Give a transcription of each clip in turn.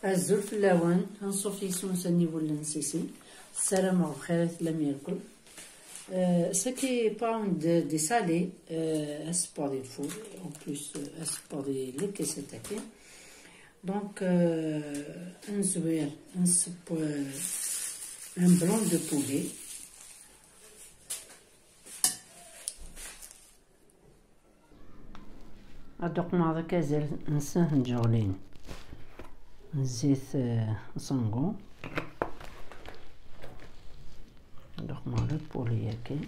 الزول في اللوان هنصوفي سونساني ولا نسيسي السلام وخيرات لم ياكل ساكي باوند دي سالي اسبوري الفول en plus اسبوري لي كيساتاكي دونك نزوير نصب ان بلون دو بولي هادوك مع داك زال نساه نجولين زيت صنغو ندخل مع البولي هاكي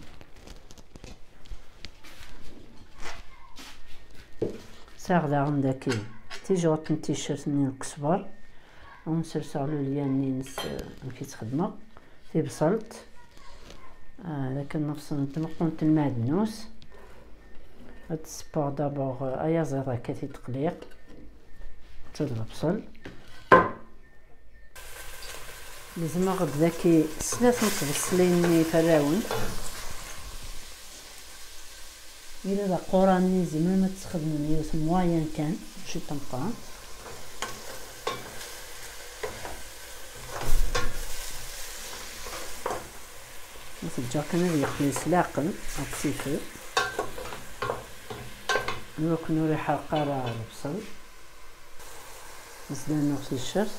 ساغدا عندك تيجوط نتيشيرت ني الكسبر ونسرسالو لياني نس كي تخدمه في بصلت لكن نفس نتمقونت المعدنوس هاد السبور دابور ايا زيرا كاتي تقليق تضرب بصل لازم غد ذاكي ثلاث متبصلين فراون الى لا قراني زعما ما تخدمني يوس موين كان شي طنقان نسجع كان يقي سلاقن اكسيفو نكون ريحه قرا البصل نزيد نغسل الشرط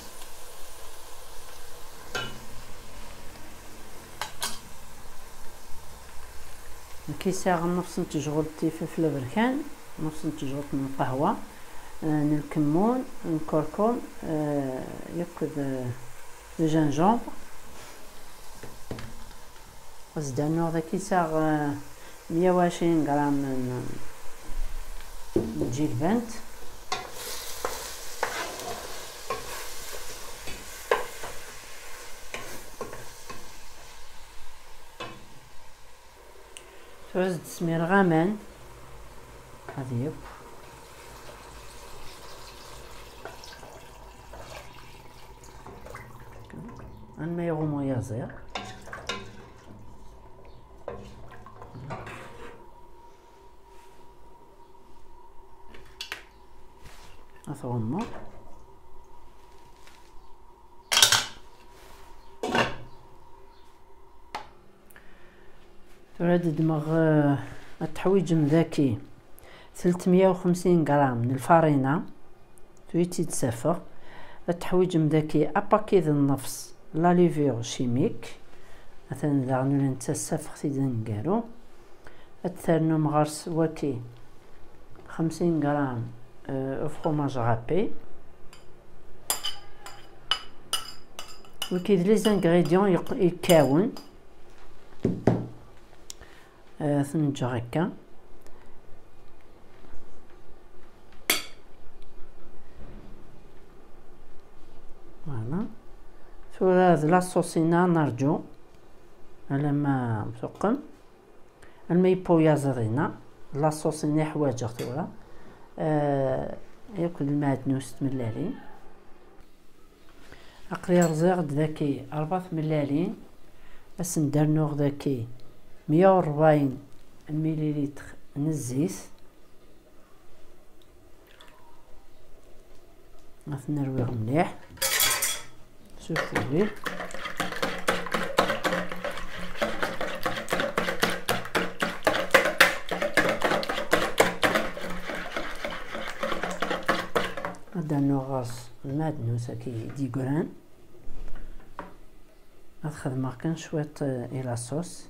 كيساغ نفس نتجغل التيفاف البركان نفس نتجغل من القهوه الكمون الكركم ياخذ الجنجبر وزدنا هذا كيساغ 120 غرام من جيربانت توزد سمير غامان هذه ما يغمو يازير أثغمو تراد دماغ التحويج ذاكي 350 غرام من الفارينة تويتي تسافر التحويج ذاكي اباكي ذا النفس لا ليفير شيميك مثلا ذا غنولي نتسافر تيدا نكارو الثرنو مغرس واكي 50 غرام فروماج غابي وكي لي زانغريديون يكاون ثنجا هكا فوالا ثورا هاد لاصوصينا نرجو على ما مسقم الميبو يازرينا لاصوصينا حوايج ثورا ياكل المعدنوس تملالين عقلي رزيغ ذاكي 4 ملالين بس ندرنوغ ذاكي 140 مليلتر من الزيت غادي نرويغ مليح شوفوا ليه هذا نغاص المعدنوس كي ديغران غنخدم كان شويه الى صوص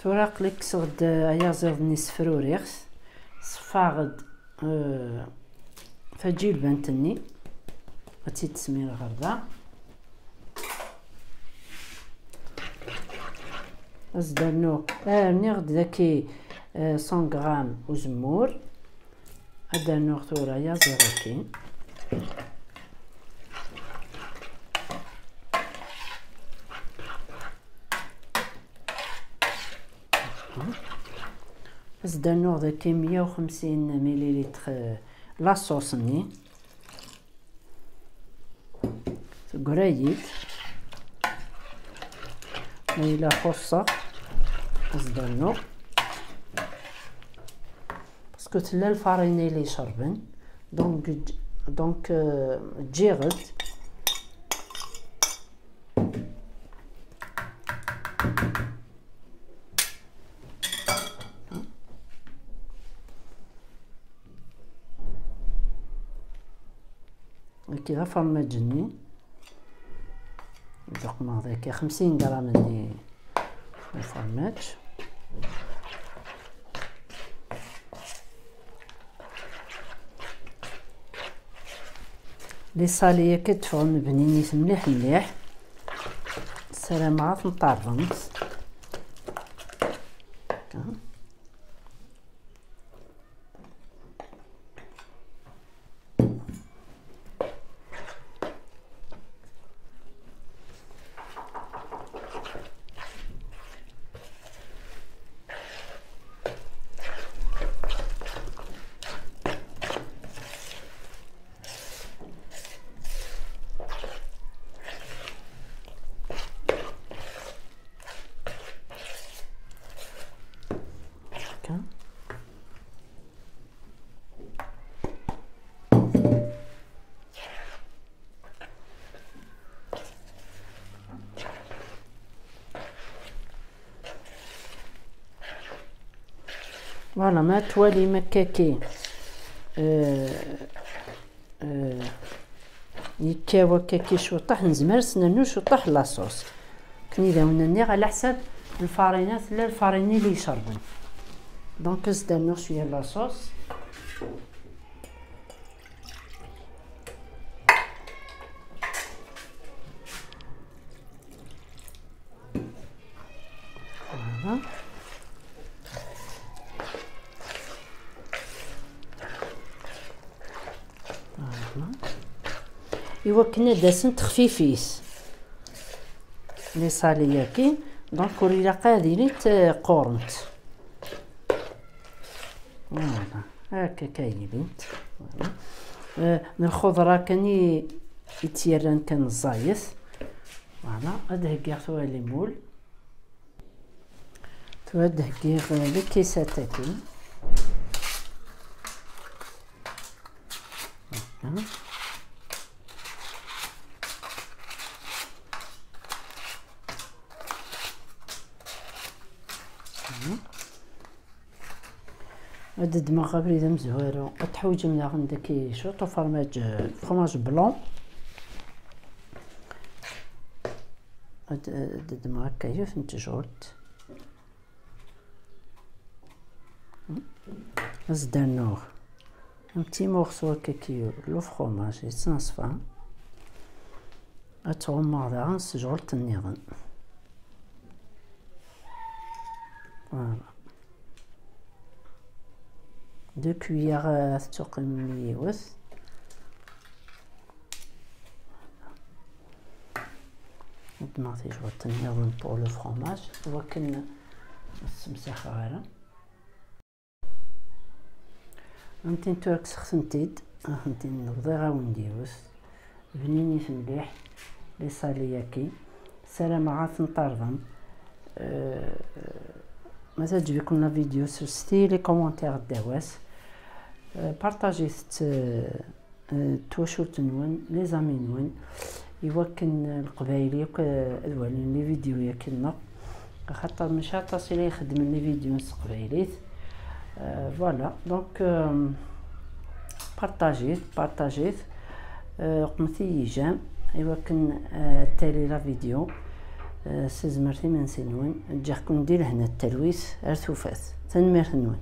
توراق لك صغد ايازيض نيس فروريغس صفاغد فجيل بنتني غتي تسمير غردا ازدرنو نغد ذاكي 100 غرام وزمور ادرنو ثورا يازيغكي ازدرنو ذاكي 150 مليلتر لاصوصني قريد إلا خصة أصدرنو باسكو تلا الفاريني لي شربن دونك تجيغد كي فرماجني دقنا هذاك 50 غرام ني الفرماج. لي صاليه كتفون بنينيت مليح مليح السلام عاد نطرمت فوالا. ما توالي مكاكي يكاوى كاكي شو طاح نزمر سنانو شو طاح لاصوص كني داونني على حساب الفارينات لا الفاريني اللي يشربن. دونك زدنا شويه لاصوص فوالا. إوا كنا داسنت خفيفيس لي صالياكي دونك وريلا قادرين قورنت فوالا هاكا كاينين. فوالا من الخضره كاني يتيران كان الزايث فوالا. ادهكيغ ثوا ليمول ثوا دهكيغ لي كيساتاكي فوالا. هاد دماغ بريده مزوارو تحوج من عندك شوطو فرماج بلون هاد دماغ كيف نتجولت ازدانوه un petit morceau كيكي لو فرماج يتنصفى اتغمر داغا نسجولت النظام فوالا. 2 cuillères تقم يوث دماغتي شويه النظام بور لو فرماج وكن السمسخ غيره انتين تورك سخنتيد انتين نبضي غاون ديوث بنيني مليح لي صالياكي سلام عاد نطرضم. ماذا تعجبكم لا فيديو سرستي لي كومونتير داواس بارطاجيت تواشورت نون لي زامي نون يوكن القبايلي ادوالين لي فيديو ياكلنا خاطر مشى تصيلي يخدم لي فيديو نص قبايليت فوالا. دونك بارطاجيت قمتي يجام يوكن تالي لا فيديو سزمرتي من سنون نجيكم ندير هنا التلويث ارثوفات تنمير نون.